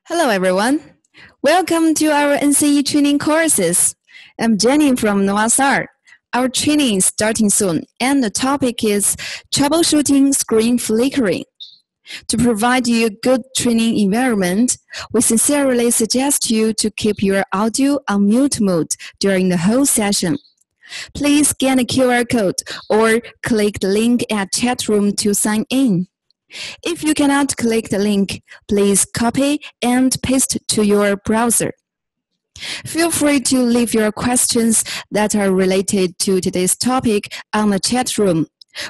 Hello, everyone. Welcome to our NCE training courses. I'm Jenny from Novastar. Our training is starting soon, and the topic is troubleshooting screen flickering. To provide you a good training environment, we sincerely suggest you to keep your audio on mute mode during the whole session. Please scan the QR code or click the link at chat room to sign in. If you cannot click the link, please copy and paste to your browser. Feel free to leave your questions that are related to today's topic on the chat room.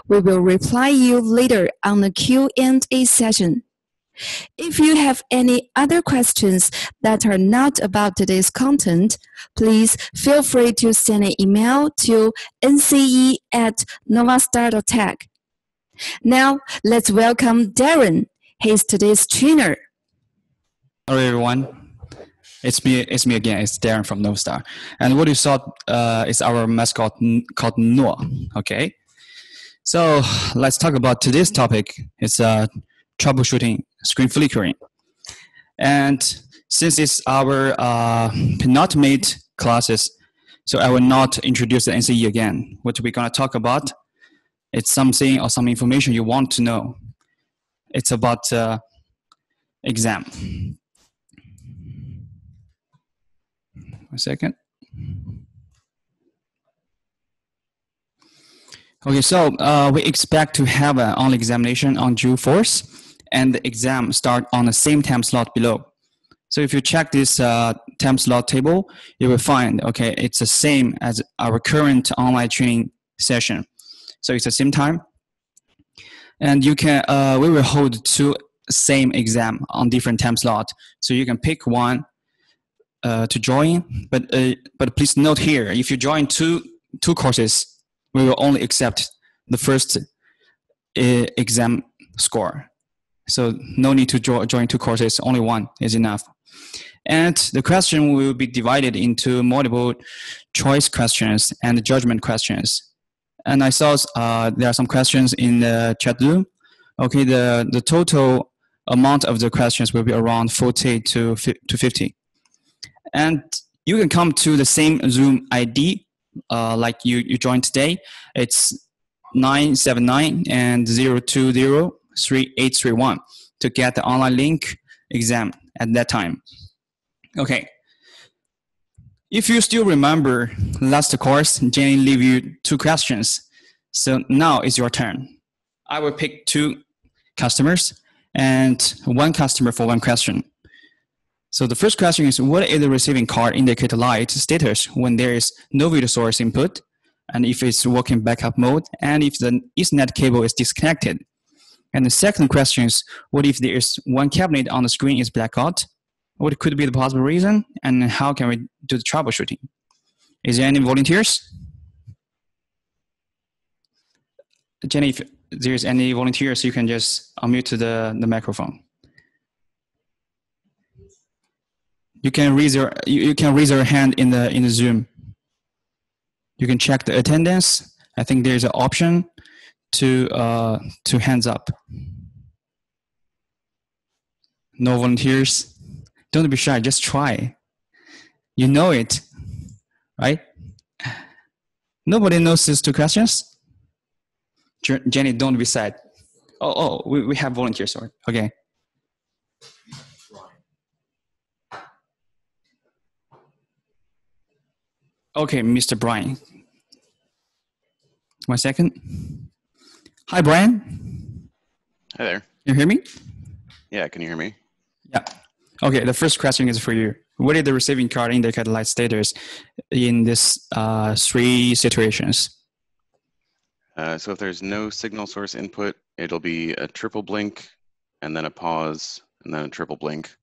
We will reply you later on the Q&A session. If you have any other questions that are not about today's content, please feel free to send an email to nce@novastar.tech. Now, let's welcome Darren. He's today's trainer. Hello, everyone. It's me again. It's Darren from Novastar. And what you saw is our mascot called Noah. Okay. So let's talk about today's topic. It's troubleshooting screen flickering. And since it's our penultimate classes, so I will not introduce the NCE again. What we're going to talk about, it's something or some information you want to know. It's about exam. One second. Okay, so we expect to have an online examination on June 4th, and the exam start on the same time slot below. So if you check this time slot table, you will find, okay, it's the same as our current online training session. So it's the same time. And you can, we will hold two same exam on different time slot. So you can pick one to join, but please note here, if you join two courses, we will only accept the first exam score. So no need to join two courses, only one is enough. And the question will be divided into multiple choice questions and judgment questions. And I saw there are some questions in the chat room. Okay, the total amount of the questions will be around 40 to 50. And you can come to the same Zoom ID like you joined today. It's 979 and 0203831 to get the online link exam at that time. Okay. If you still remember last course, Jenny gave you two questions. So now it's your turn. I will pick two customers and one customer for one question. So the first question is, what is the receiving card indicate light status when there is no video source input, and if it's working backup mode, and if the Ethernet cable is disconnected? And the second question is, what if there is one cabinet on the screen is blackout? What could be the possible reason, and how can we do the troubleshooting? Is there any volunteers? Jenny, if there's any volunteers, you can just unmute to the microphone. You can raise your hand in the Zoom. You can check the attendance. I think there's an option to hands up. No volunteers. Don't be shy. Just try. You know it, right? Nobody knows these two questions. Jenny, don't be sad. Oh, we have volunteers. Sorry. Okay. Okay, Mr. Brian. 1 second. Hi, Brian. Hi there. You hear me? Yeah, can you hear me? Yeah. Okay, the first question is for you. What is the receiving card indicate light status in this three situations? So if there's no signal source input, it'll be a triple blink, and then a pause, and then a triple blink.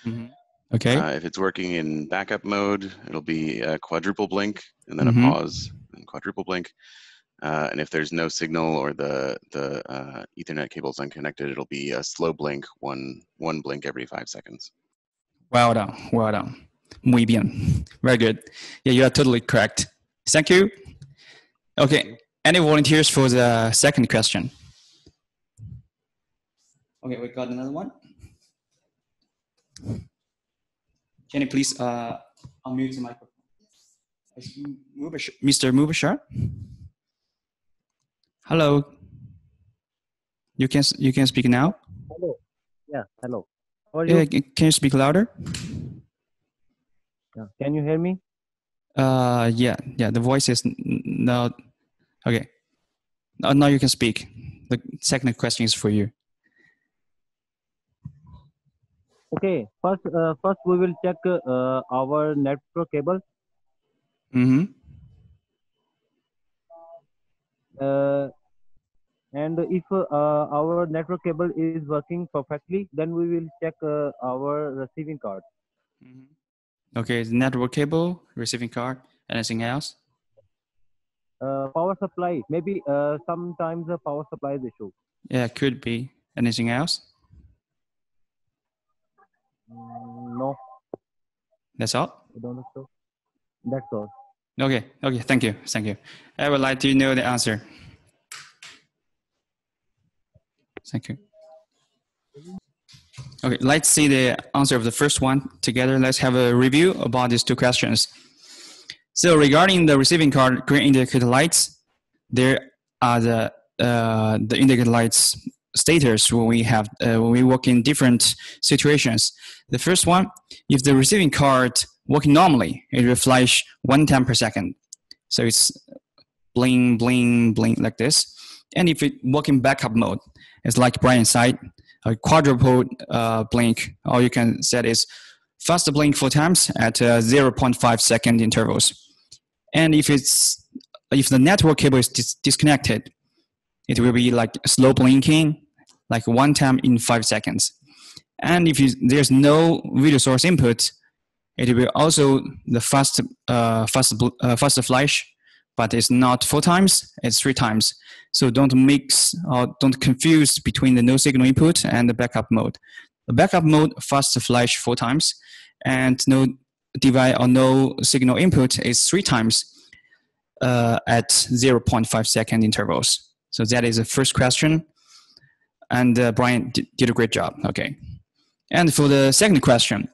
Mm-hmm. Okay. If it's working in backup mode, it'll be a quadruple blink, and then a pause, and quadruple blink. And if there's no signal or the Ethernet cable is unconnected, it'll be a slow blink, one blink every 5 seconds. Well done. Well done. Muy bien. Very good. Yeah, you are totally correct. Thank you. Okay. Any volunteers for the second question? Okay, we got another one. Can you please unmute the microphone? Mr. Mubashar? Hello. You can speak now. Hello. Yeah. Hello. How are you? Can you speak louder? Yeah. Can you hear me? Yeah. The voice is now okay. Now you can speak. The second question is for you. Okay. First we will check our network cable. Mm-hmm. And if our network cable is working perfectly, then we will check our receiving card. Mm-hmm. Okay, the network cable, receiving card, anything else? Power supply. Maybe sometimes the power supply is issue. Yeah, could be. Anything else? No. That's all? I don't think so. That's all. Okay, thank you. I would like to know the answer. Thank you. Okay, let's see the answer of the first one together. Let's have a review about these two questions. So regarding the receiving card green indicator lights, there are the indicator lights status when we work in different situations. The first one, if the receiving card working normally, it will flash 1 time per second. So it's bling, bling, bling like this. And if it working backup mode, it's like Brian said, a quadruple blink, or you can set is faster blink 4 times at 0.5 second intervals. And if the network cable is disconnected, it will be like slow blinking, like 1 time in 5 seconds. And if there's no video source input, it will also the faster flash, but it's not 4 times, it's 3 times. So don't mix or don't confuse between the no signal input and the backup mode. The backup mode faster flash 4 times, and no device or no signal input is 3 times at 0.5 second intervals. So that is the first question. And Brian did a great job. Okay. And for the second question,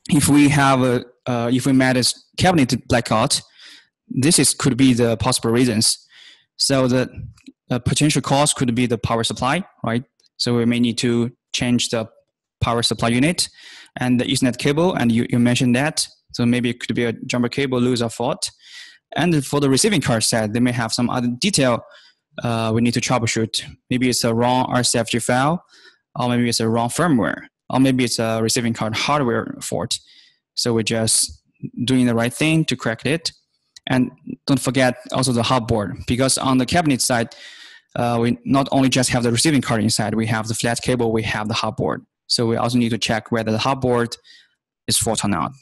if we have if we met a cabinet blackout, could be the possible reasons. So the potential cause could be the power supply, right? So we may need to change the power supply unit and the Ethernet cable, and you mentioned that. So maybe it could be a jumper cable loose or fault. And for the receiving card side, they may have some other detail we need to troubleshoot. Maybe it's a wrong RCFG file, or maybe it's a wrong firmware, or maybe it's a receiving card hardware fault. So we're just doing the right thing to correct it. And don't forget also the hub board, because on the cabinet side, we not only just have the receiving card inside, we have the flat cable, we have the hub board. So we also need to check whether the hub board is fault or not.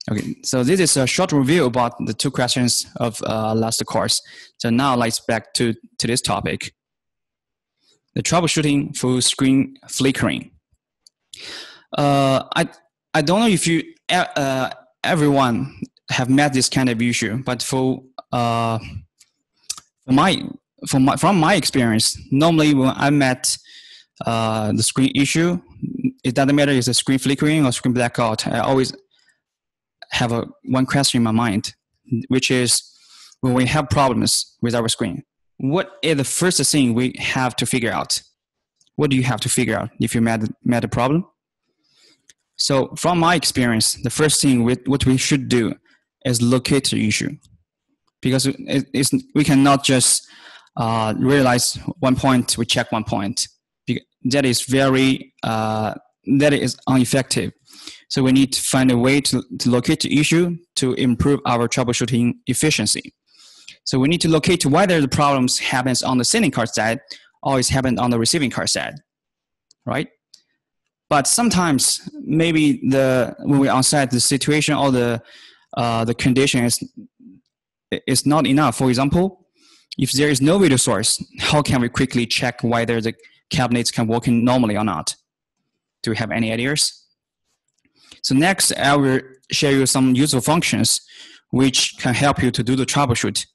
Okay, so this is a short review about the two questions of last course. So now let's back to this topic. The troubleshooting for screen flickering. I don't know if you everyone have met this kind of issue, but from my experience, normally when I met the screen issue, it doesn't matter if it's a screen flickering or screen blackout. I always have one question in my mind, which is when we have problems with our screen, what is the first thing we have to figure out? What do you have to figure out if you met a problem? So from my experience, the first thing what we should do is locate the issue, because we cannot just realize one point, we check one point. That is ineffective. So we need to find a way to locate the issue to improve our troubleshooting efficiency. So we need to locate whether the problems happens on the sending card side or it's happened on the receiving card side, right? But sometimes maybe when we're on site, the situation or the condition is not enough. For example, if there is no video source, how can we quickly check whether the cabinets can work normally or not? Do we have any ideas? So next, I will share you some useful functions which can help you to do the troubleshoot,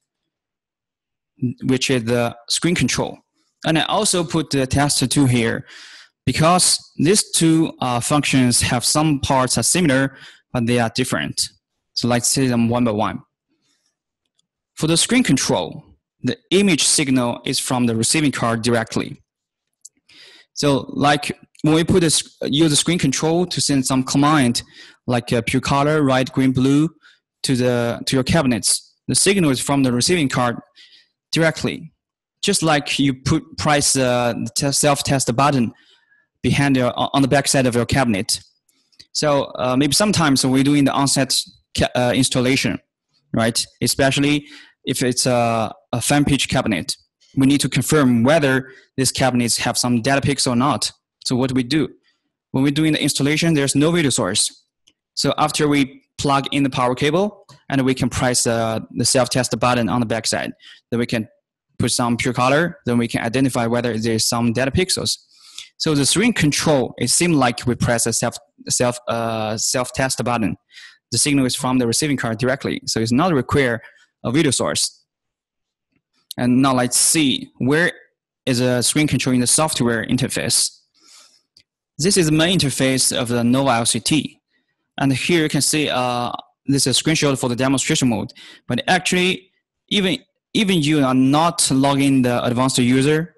which is the screen control. And I also put the Testa 2 here because these two functions have some parts are similar, but they are different. So let's see them one by one. For the screen control, the image signal is from the receiving card directly. So like when we use the screen control to send some command, like pure color, red, green, blue, to your cabinets, the signal is from the receiving card directly. Just like you press the self-test button behind on the back side of your cabinet. So maybe sometimes when we're doing the onset installation, right? Especially if it's a fan pitch cabinet, we need to confirm whether these cabinets have some data picks or not. So what do we do? When we're doing the installation, there's no video source. So after we plug in the power cable, and we can press the self-test button on the back side, then we can put some pure color, then we can identify whether there's some data pixels. So the screen control, it seems like we press a self-test button. The signal is from the receiving card directly, so it's not require a video source. And now let's see, where is a screen control in the software interface? This is the main interface of the Nova LCT. And here you can see this is a screenshot for the demonstration mode. But actually, even you are not logging the advanced user,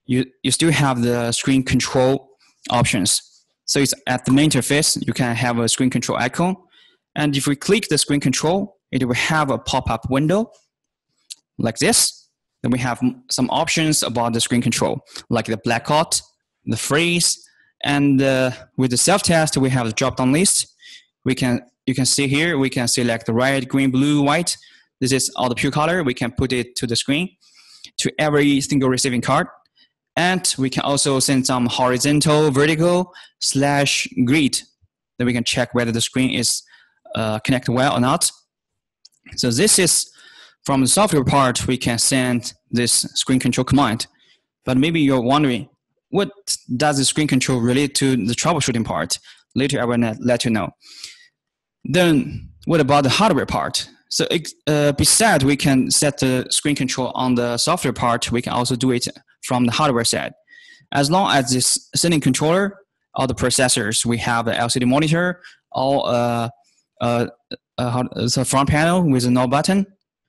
you still have the screen control options. So it's at the main interface, you can have a screen control icon. And if we click the screen control, it will have a pop-up window like this. Then we have some options about the screen control, like the blackout, the freeze, and with the self-test, we have the drop-down list. You can see here, we can select the red, green, blue, white. This is all the pure color. We can put it to the screen, to every single receiving card. And we can also send some horizontal, vertical, / grid. Then we can check whether the screen is connected well or not. So this is from the software part, we can send this screen control command. But maybe you're wondering, what does the screen control relate to the troubleshooting part? Later I will let you know. Then what about the hardware part? So besides we can set the screen control on the software part, we can also do it from the hardware side. As long as this sending controller, all the processors, we have the LCD monitor, all the front panel with a no button.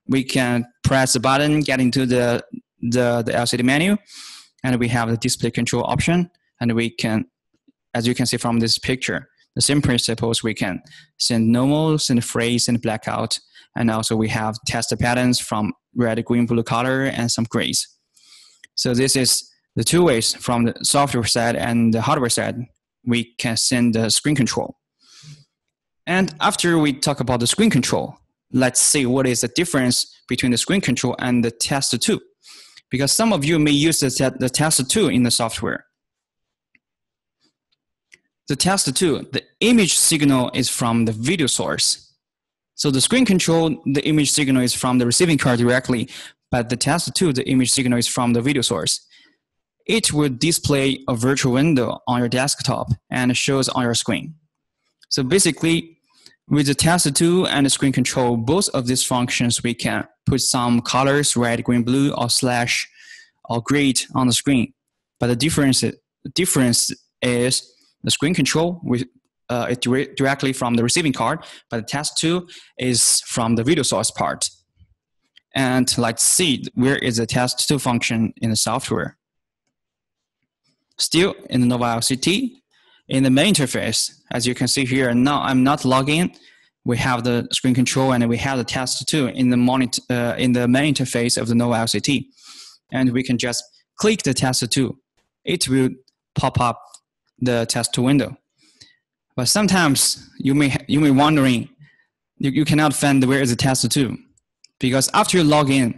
We can press the button, get into the LCD menu, and we have the display control option. And we can, as you can see from this picture, the same principles, we can send normal, send freeze, and blackout. And also we have test patterns from red, green, blue color, and some grays. So this is the two ways from the software side and the hardware side, we can send the screen control. And after we talk about the screen control, let's see what is the difference between the screen control and the Testa 2. Because some of you may use the Testa 2 in the software. The Testa 2, the image signal is from the video source. So the screen control, the image signal is from the receiving card directly, but the Testa 2, the image signal is from the video source. It will display a virtual window on your desktop and shows on your screen. So basically, with the Testa 2 and the screen control, both of these functions, we can put some colors, red, green, blue, or / or grid on the screen. But the difference is the screen control with directly from the receiving card, but the Testa 2 is from the video source part. And let's see, where is the Testa 2 function in the software? Still in the Nova LCT, in the main interface, as you can see here, now I'm not logged in. We have the screen control and we have the Testa 2 in the main interface of the Nova LCT. And we can just click the Testa 2. It will pop up the Testa 2 window. But sometimes you may wondering, you cannot find where is the Testa 2. Because after you log into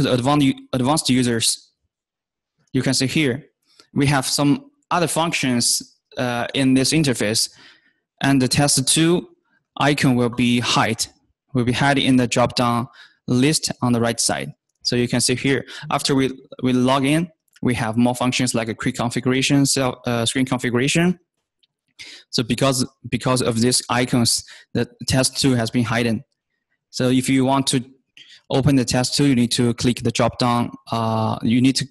the advanced users, you can see here, we have some other functions in this interface, and the Testa 2 icon will be hide in the drop-down list on the right side. So you can see here, after we log in, we have more functions like a quick configuration, screen configuration. So because of these icons, the Testa 2 has been hidden. So if you want to open the Testa 2, you need to click the drop down. You need to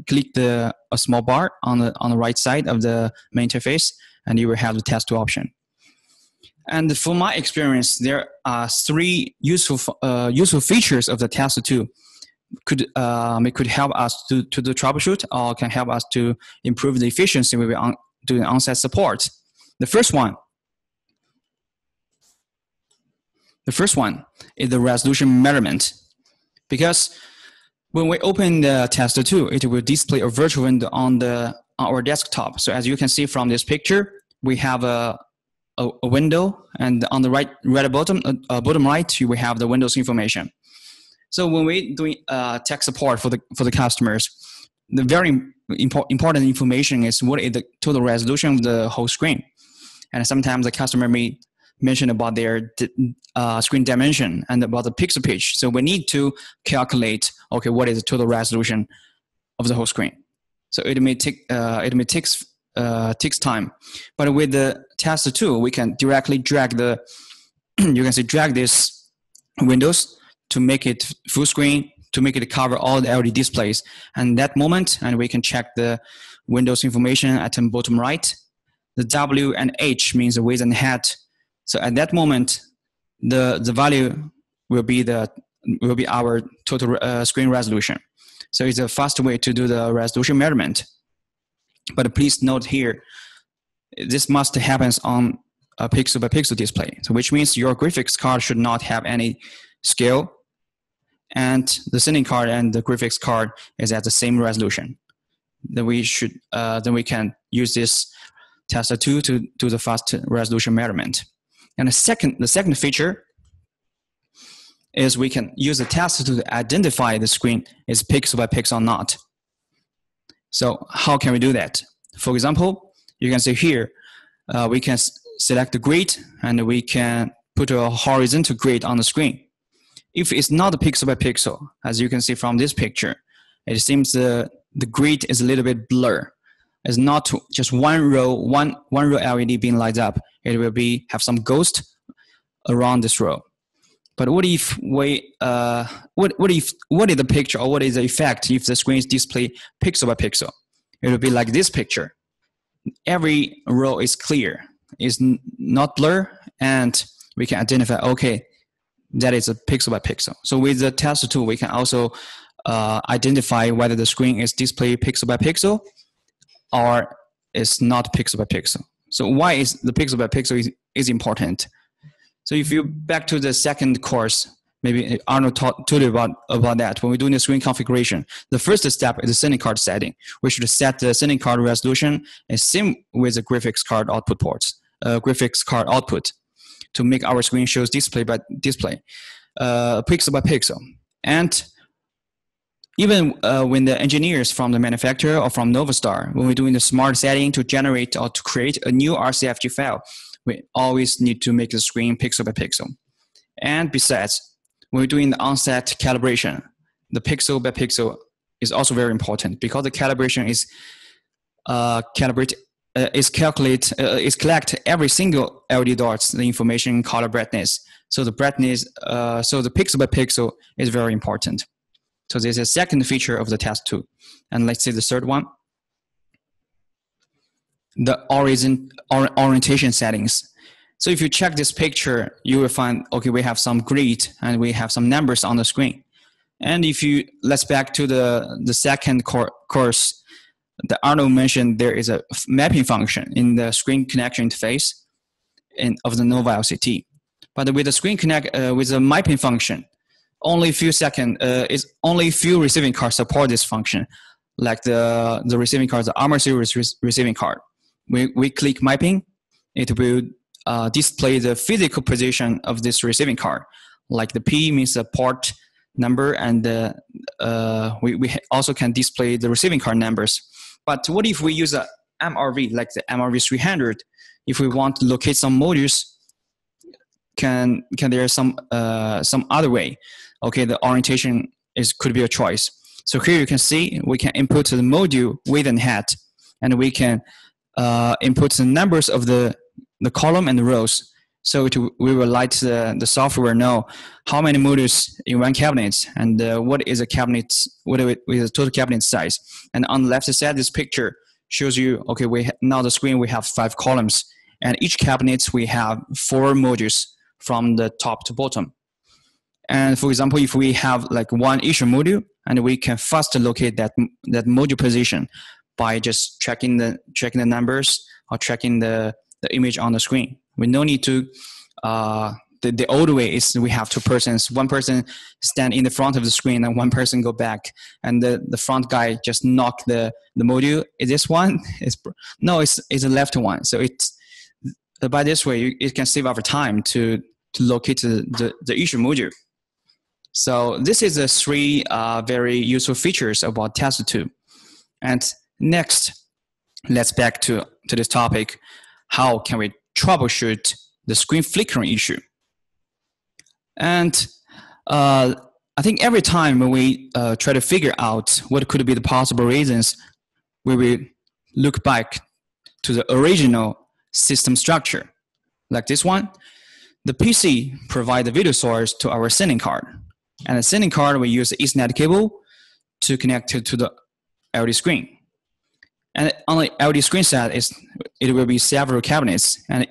click a small bar on the right side of the main interface, and you will have the Testa 2 option. And from my experience, there are three useful features of the Testa 2. It could help us to do troubleshoot, or can help us to improve the efficiency when we're doing on-site support. The first one is the resolution measurement, because when we open the Testa 2, it will display a virtual window on our desktop. So as you can see from this picture, we have a window, and on the bottom right, we have the Windows information. So when we're doing tech support for the customers, the very important information is what is the total resolution of the whole screen. And sometimes the customer may mention about their screen dimension and about the pixel pitch. So we need to calculate, okay, what is the total resolution of the whole screen. So it may takes time, but with the Testa 2, we can directly drag drag this windows to make it full screen, to make it cover all the LED displays. And that moment, and we can check the Windows information at the bottom right. The W and H means the width and height. So at that moment, the value will be our total screen resolution. So it's a fast way to do the resolution measurement. But please note here, this must happen on a pixel by pixel display. So which means your graphics card should not have any scale, and the sending card and the graphics card is at the same resolution. Then we can use this Testa 2 to do the fast resolution measurement. And the second feature is we can use the Testa 2 to identify the screen is pixel by pixel or not. So how can we do that? For example, you can see here, we can select the grid, and we can put a horizontal grid on the screen. If it's not pixel by pixel, as you can see from this picture, it seems the grid is a little bit blur. It's not just one row LED being lighted up. It will have some ghost around this row. But what if what is the picture, or what is the effect if the screen is displayed pixel by pixel? It will be like this picture. Every row is clear, is not blur, and we can identify, okay, that is a pixel by pixel. So with the Testa 2, we can also identify whether the screen is displayed pixel by pixel or is not pixel by pixel. So why is the pixel by pixel is important? So if you back to the second course, maybe Arnold told you about that. When we're doing the screen configuration, the first step is the sending card setting. We should set the sending card resolution as same with the graphics card output ports, graphics card output, to make our screen shows display by display, pixel by pixel. And even when the engineers from the manufacturer or from Novastar, when we're doing the smart setting to generate or to create a new RCFG file, we always need to make the screen pixel by pixel. And besides, when we're doing the on-set calibration, the pixel by pixel is also very important, because the calibration is collect every single LED dots, the information, color, brightness. So the brightness, so the pixel by pixel is very important. So there's a second feature of the Testa 2. And let's see the third one. The orientation settings. So if you check this picture, you will find, okay, we have some grid and we have some numbers on the screen. And if you, let's back to the second course, the Arnold mentioned there is a mapping function in the screen connection interface of the Nova LCT. But with the screen with the mapping function, only few receiving cards support this function, like the receiving cards, the Armor series receiving card. We click mapping, it will display the physical position of this receiving card. Like the P means the port number, and we also can display the receiving card numbers. But what if we use a MRV, like the MRV 300? If we want to locate some modules, can there some other way? Okay, the orientation could be a choice. So here you can see we can input the module width and height, and we can input the numbers of the column and the rows. So we will let the software know how many modules in one cabinet, and what is the cabinet, what is the total cabinet size. And on the left side, this picture shows you, okay, now the screen we have 5 columns, And each cabinet, we have 4 modules from the top to bottom. And for example, if we have like one issue module, and we can first locate that module position by just checking the numbers or checking the image on the screen. We no need to, the old way is we have 2 persons, one person stand in the front of the screen and one person go back, and the front guy just knock the module. Is this one? No, it's the left one. So it's, by this way, it can save our time to locate the issue module. So this is the 3 very useful features about Testa 2. And next, let's back to this topic. How can we troubleshoot the screen flickering issue? And I think every time when we try to figure out what could be the possible reasons, we will look back to the original system structure. Like this one, the PC provides the video source to our sending card. And the sending card, we use the Ethernet cable to connect it to the LED screen. And on the LED screen set, it will be several cabinets. And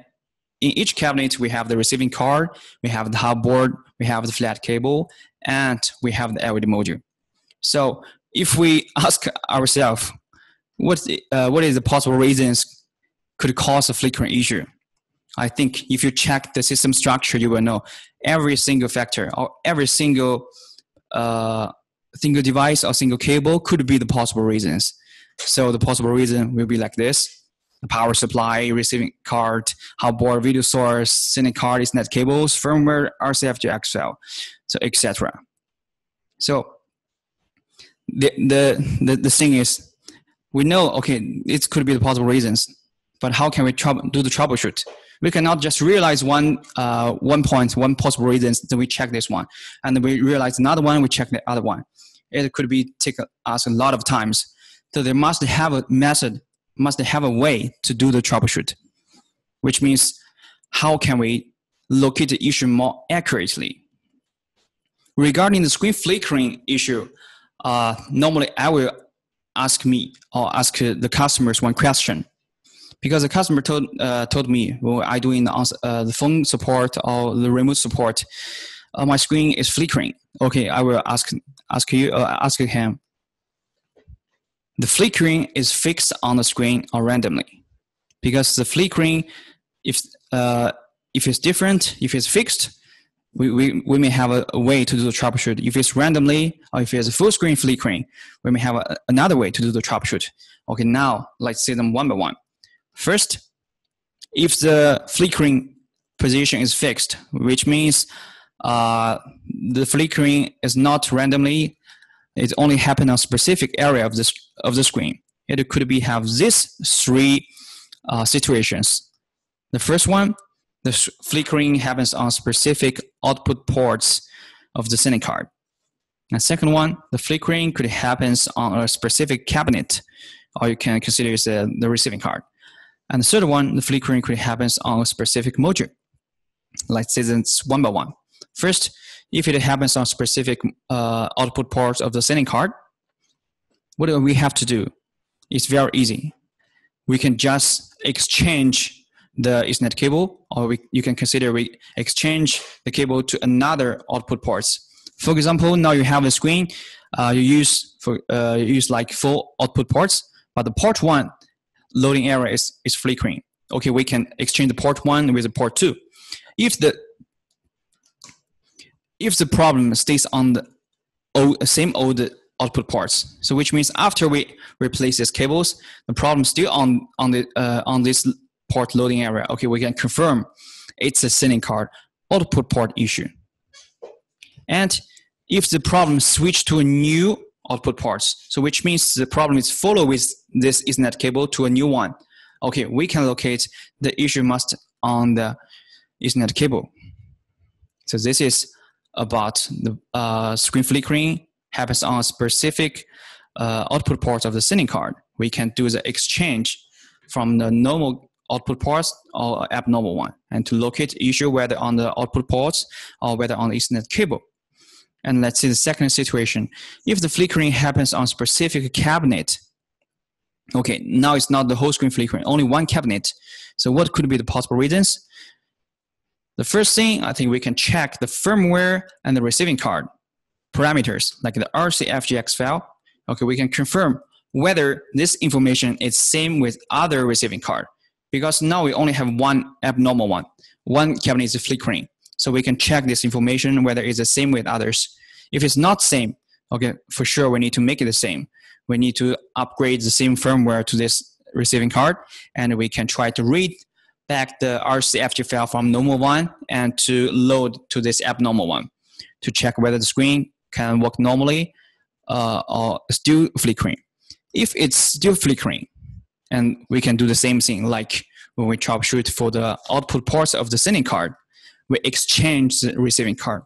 in each cabinet, we have the receiving card, we have the hub board, we have the flat cable, and we have the LED module. So if we ask ourselves, what is the possible reasons could cause a flickering issue? I think if you check the system structure, you will know every single factor or every single device or single cable could be the possible reasons. So the possible reason will be like this: the power supply, receiving card, hub board, video source, sending card, Ethernet cables, firmware, RCF to XL, so etc. So the thing is, we know, okay, it could be the possible reasons, but how can we do the troubleshoot? We cannot just realize one possible reason, then we check this one, and then we realize another one, we check the other one. It could be take us a lot of times. So there must have a method, must have a way to do the troubleshoot, which means how can we locate the issue more accurately? Regarding the screen flickering issue, normally I will ask the customers one question. Because the customer told me when I doing the phone support or the remote support, my screen is flickering. Okay, I will ask him. The flickering is fixed on the screen or randomly, because the flickering, if it's different, if it's fixed, we may have a way to do the troubleshoot. If it's randomly or if it's a full screen flickering, we may have another way to do the troubleshoot. Okay, now let's see them one by one. First, if the flickering position is fixed, which means the flickering is not randomly, it only happens on a specific area of the screen. It could have these 3 situations. The first one, the flickering happens on specific output ports of the sending card. And second one, the flickering could happen on a specific cabinet, or you can consider it the receiving card. And the third one, the flickering could happen on a specific module. Let's say it's one by one. First, if it happens on specific output ports of the sending card, what do we have to do? It's very easy. We can just exchange the Ethernet cable, or you can consider we exchange the cable to another output ports. For example, now you have the screen, you use like 4 output ports, but the port 1 loading area is flickering. Okay, we can exchange the port 1 with the port 2. If the problem stays on the same old output ports, so which means after we replace these cables, the problem still on this port loading area. Okay, we can confirm it's a sending card output port issue. And if the problem switch to a new output ports, so which means the problem is follow with this Ethernet cable to a new one. Okay, we can locate the issue must on the Ethernet cable. So this is about the screen flickering happens on a specific output port of the sending card. We can do the exchange from the normal output ports or abnormal one, and to locate the issue whether on the output ports or whether on the Ethernet cable. And let's see the second situation. If the flickering happens on a specific cabinet, Okay, now it's not the whole screen flickering, only one cabinet. So what could be the possible reasons? The first thing, I think we can check the firmware and the receiving card parameters, like the RCFGX file. Okay, we can confirm whether this information is same with other receiving card, because now we only have one abnormal one. One cabinet is flickering. So we can check this information whether it's the same with others. If it's not same, okay, for sure we need to make it the same. We need to upgrade the same firmware to this receiving card, and we can try to read back the RCFG file from normal one and to load to this abnormal one to check whether the screen can work normally or still flickering. If it's still flickering, and we can do the same thing like when we troubleshoot for the output ports of the sending card, we exchange the receiving card.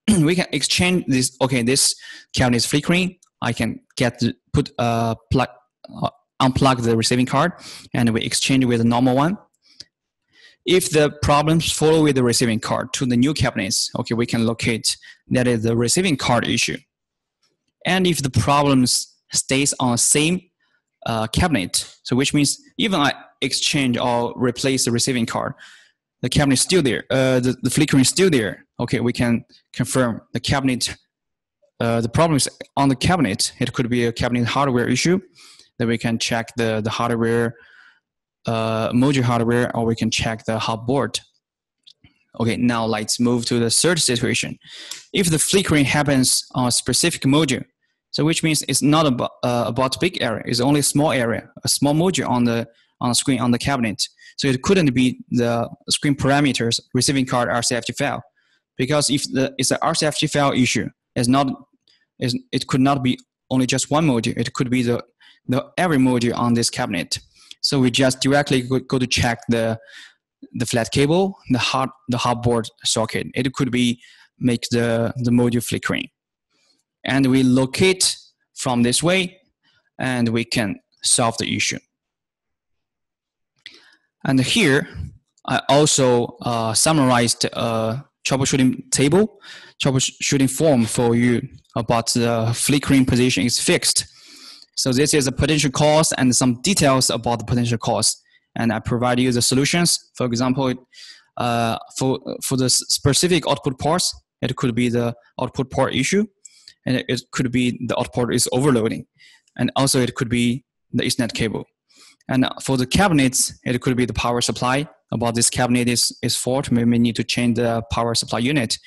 We can exchange this. Okay, this cabinet is flickering. I can unplug the receiving card, and we exchange with the normal one. If the problems follow with the receiving card to the new cabinets, okay, we can locate that is the receiving card issue. And if the problems stays on the same cabinet, so which means even I exchange or replace the receiving card, the cabinet is still there, the flickering is still there. Okay, we can confirm the cabinet, the problem is on the cabinet. It could be a cabinet hardware issue. Then we can check the hardware, module hardware, or we can check the hot board. Okay, now let's move to the third situation. If the flickering happens on a specific module, so which means it's not about big area, it's only a small area, a small module on the screen on the cabinet. So it couldn't be the screen parameters receiving card RCFG file, because if it's an RCFG file issue, it could not be only just one module. It could be the every module on this cabinet. So we just directly go to check the flat cable, the hot board socket. It could be make the module flickering. And we locate from this way, and we can solve the issue. And here, I also summarized a troubleshooting table, troubleshooting form for you about the flickering position is fixed. So this is a potential cause and some details about the potential cause. And I provide you the solutions. For example, for the specific output ports, it could be the output port issue, and it could be the output port is overloading. And also it could be the Ethernet cable. And for the cabinets, it could be the power supply. About this cabinet is fault, we may need to change the power supply unit.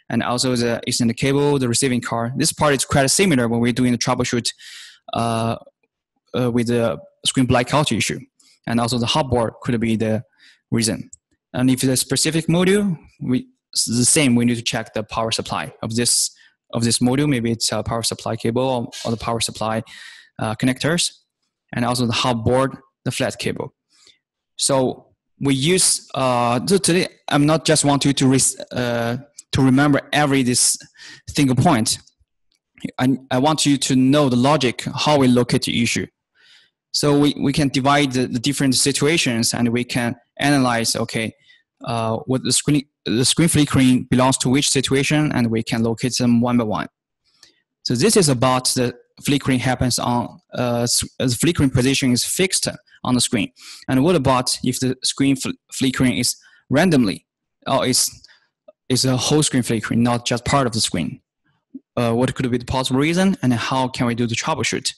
And also the Ethernet cable, the receiving card. This part is quite similar when we're doing the troubleshoot with the screen blackout issue. And also the hot board could be the reason. And if the specific module, it's the same, we need to check the power supply of this module. Maybe it's a power supply cable or the power supply connectors, and also the hot board, the flat cable. So we use today. I'm not just want you to remember this single point. I want you to know the logic how we locate the issue. So we can divide the different situations, and we can analyze, okay, what the screen flickering belongs to which situation, and we can locate them one by one. So this is about the flickering happens on the flickering position is fixed on the screen. And what about if the screen flickering is randomly, or is a whole screen flickering, not just part of the screen? What could be the possible reason, and how can we do the troubleshoot?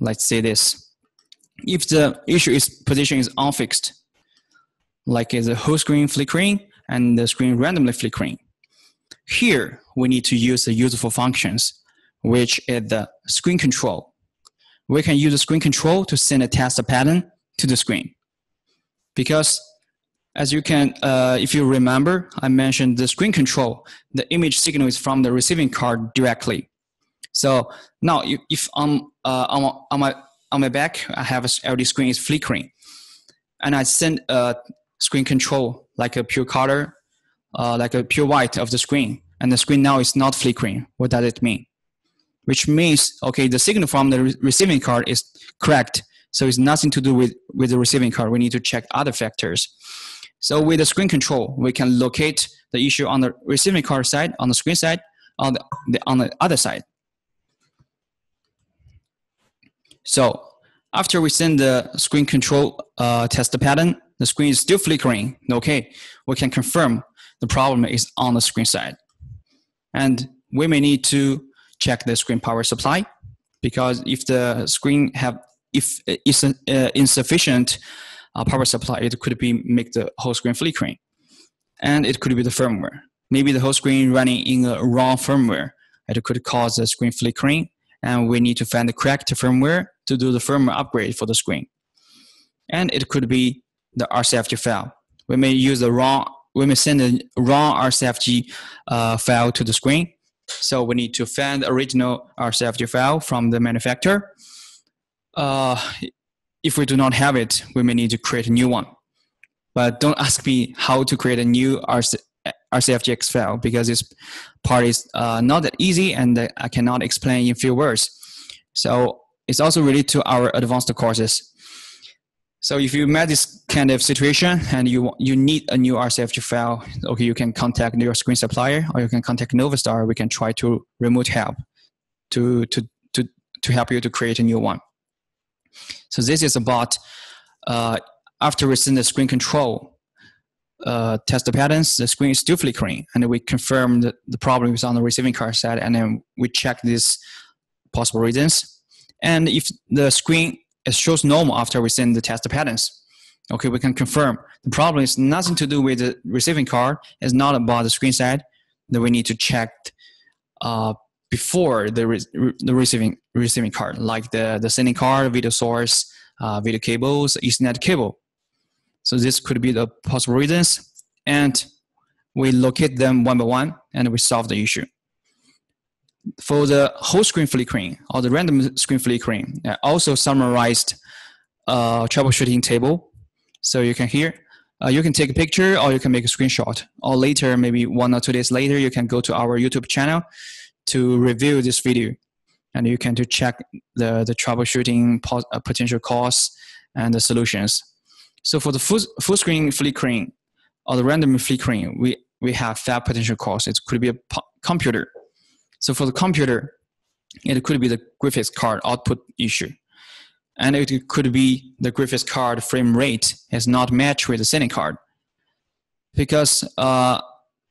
Let's say this. If the issue position is unfixed, like the whole screen flickering and the screen randomly flickering, here we need to use the useful functions, which is the screen control. We can use the screen control to send a test pattern to the screen. Because as you can, if you remember, I mentioned the screen control, the image signal is from the receiving card directly. So now if on my back, I have a LED screen is flickering, and I send a screen control like a pure color, like a pure white of the screen, and the screen now is not flickering. What does it mean? Which means, okay, the signal from the receiving card is correct. So it's nothing to do with the receiving card. We need to check other factors. So with the screen control, we can locate the issue on the receiving card side, on the screen side, on the other side. So After we send the screen control test pattern, the screen is still flickering. Okay, we can confirm the problem is on the screen side. And we may need to check the screen power supply, because if the screen is insufficient power supply, it could make the whole screen flickering. And it could be the firmware. Maybe the whole screen running in the wrong firmware. It could cause the screen flickering, and we need to find the correct firmware to do the firmware upgrade for the screen. And it could be the RCFG file. We may send a wrong RCFG file to the screen. So we need to find the original RCFG file from the manufacturer. If we do not have it, we may need to create a new one. But don't ask me how to create a new RCFGX file, because this part is not that easy, and I cannot explain in few words. So it's also related to our advanced courses. So if you met this kind of situation and you need a new RCFG file, okay, you can contact your screen supplier, or you can contact Novastar. We can try to remote help to help you to create a new one. So this is about after we send the screen control test the patterns, the screen is still flickering, and we confirm that the problem is on the receiving card side, and then we check these possible reasons. And if the screen shows normal after we send the test patterns, okay, we can confirm the problem is nothing to do with the receiving card. It's not about the screen side. Then we need to check before the receiving card, like the sending card, video source, video cables, Ethernet cable. So this could be the possible reasons, and we locate them one by one, and we solve the issue. For the whole screen flickering or the random screen flickering, I also summarized a troubleshooting table. So you can you can take a picture, or you can make a screenshot, or later, maybe 1 or 2 days later, you can go to our YouTube channel to review this video, and you can check the troubleshooting potential cause and the solutions. So for the full screen flickering or the random flickering, we have 5 potential causes. It could be a computer. So for the computer, it could be the graphics card output issue. And it could be the graphics card frame rate is not matched with the sending card. Because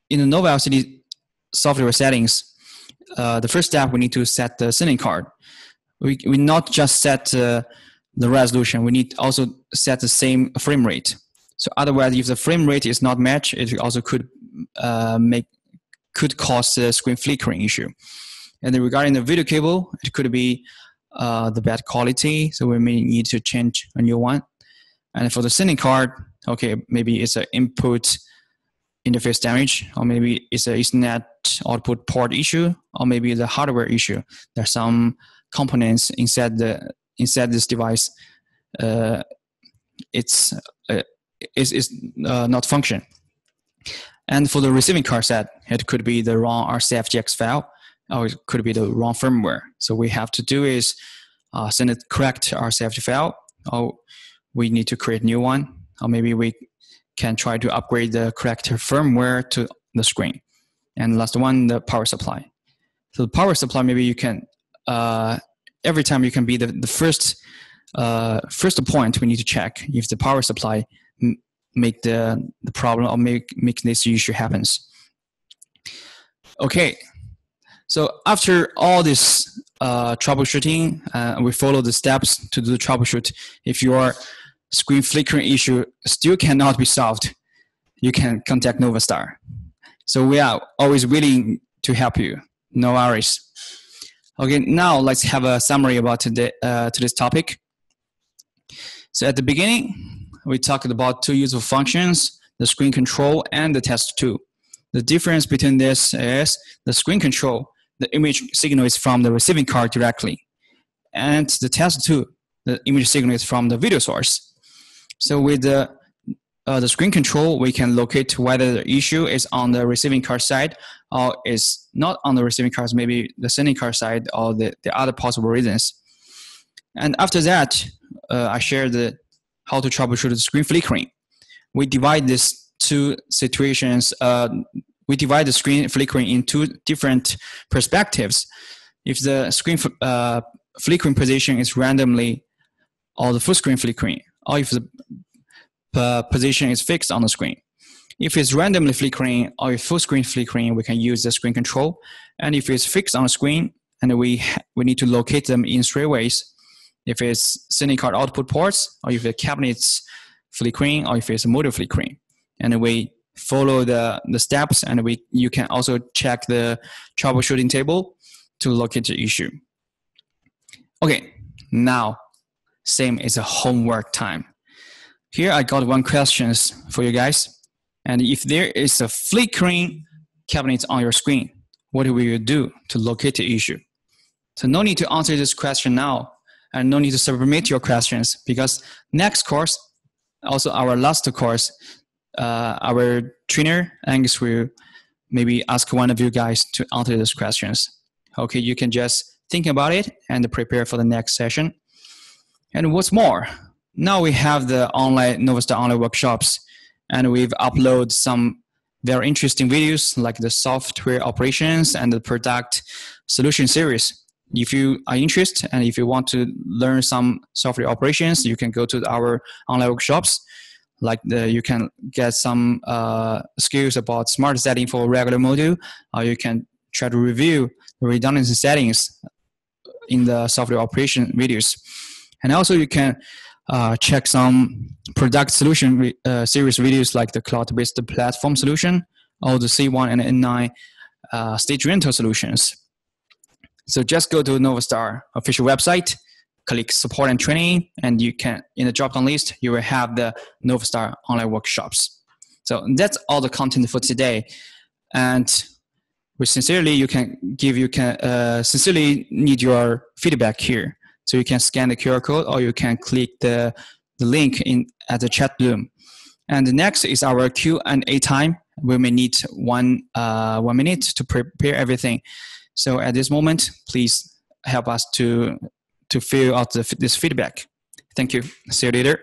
in the Nova LCD software settings, the first step, we need to set the sending card. We not just set the resolution, we need also set the same frame rate. So otherwise, if the frame rate is not matched, it also could cause the screen flickering issue. And then regarding the video cable, it could be the bad quality, so we may need to change a new one. And for the sending card, okay, maybe it's an input interface damage, or maybe it's an Ethernet output port issue, or maybe the hardware issue. There's some components inside this device, it's not function. And for the receiving card set, it could be the wrong RCFGX file, or it could be the wrong firmware. So we have to do is send a correct RCFG file, or we need to create a new one, or maybe we can try to upgrade the correct firmware to the screen. And last one, the power supply. So the power supply, maybe you can every time you can be the first point we need to check if the power supply make the problem or make this issue happens. Okay, so after all this troubleshooting, we follow the steps to do the troubleshoot. If your screen flickering issue still cannot be solved, you can contact Novastar. So we are always willing to help you. No worries. Okay, now let's have a summary about today's topic. So at the beginning, we talked about 2 useful functions, the screen control and the test 2. The difference between this is the screen control, the image signal is from the receiving card directly. And the test 2, the image signal is from the video source. So with the screen control, we can locate whether the issue is on the receiving card side or is not on the receiving card, maybe the sending card side or the other possible reasons. And after that, I shared how to troubleshoot the screen flickering. We divide these 2 situations. We divide the screen flickering in 2 different perspectives. If the screen flickering position is randomly or the full screen flickering, or if the position is fixed on the screen. If it's randomly flickering or full screen flickering, we can use the screen control. And if it's fixed on the screen, and we need to locate them in 3 ways. If it's SD card output ports, or if the cabinet's flickering, or if it's motor flickering. And we follow the steps, and you can also check the troubleshooting table to locate the issue. Okay, now same as a homework time. Here I got 1 question for you guys. And if there is a flickering cabinet on your screen, what will you do to locate the issue? So no need to answer this question now, and no need to submit your questions, because next course, also our last course, our trainer, Angus, will maybe ask one of you guys to answer these questions. Okay, you can just think about it and prepare for the next session. And what's more, now we have the Novastar online workshops, and we've uploaded some very interesting videos like the software operations and the product solution series. If you are interested and if you want to learn some software operations, you can go to our online workshops. Like you can get some skills about smart setting for regular module, or you can try to review the redundancy settings in the software operation videos. And also you can check some product solution series videos like the cloud-based platform solution, or the C1 and N9 stage rental solutions. So just go to Novastar official website, click support and training, and you can, in the drop-down list, you will have the Novastar online workshops. So that's all the content for today. And we sincerely sincerely need your feedback here. So you can scan the QR code, or you can click the link at the chat room. And next is our Q&A time. We may need one minute to prepare everything. So at this moment, please help us to fill out this feedback. Thank you. See you later.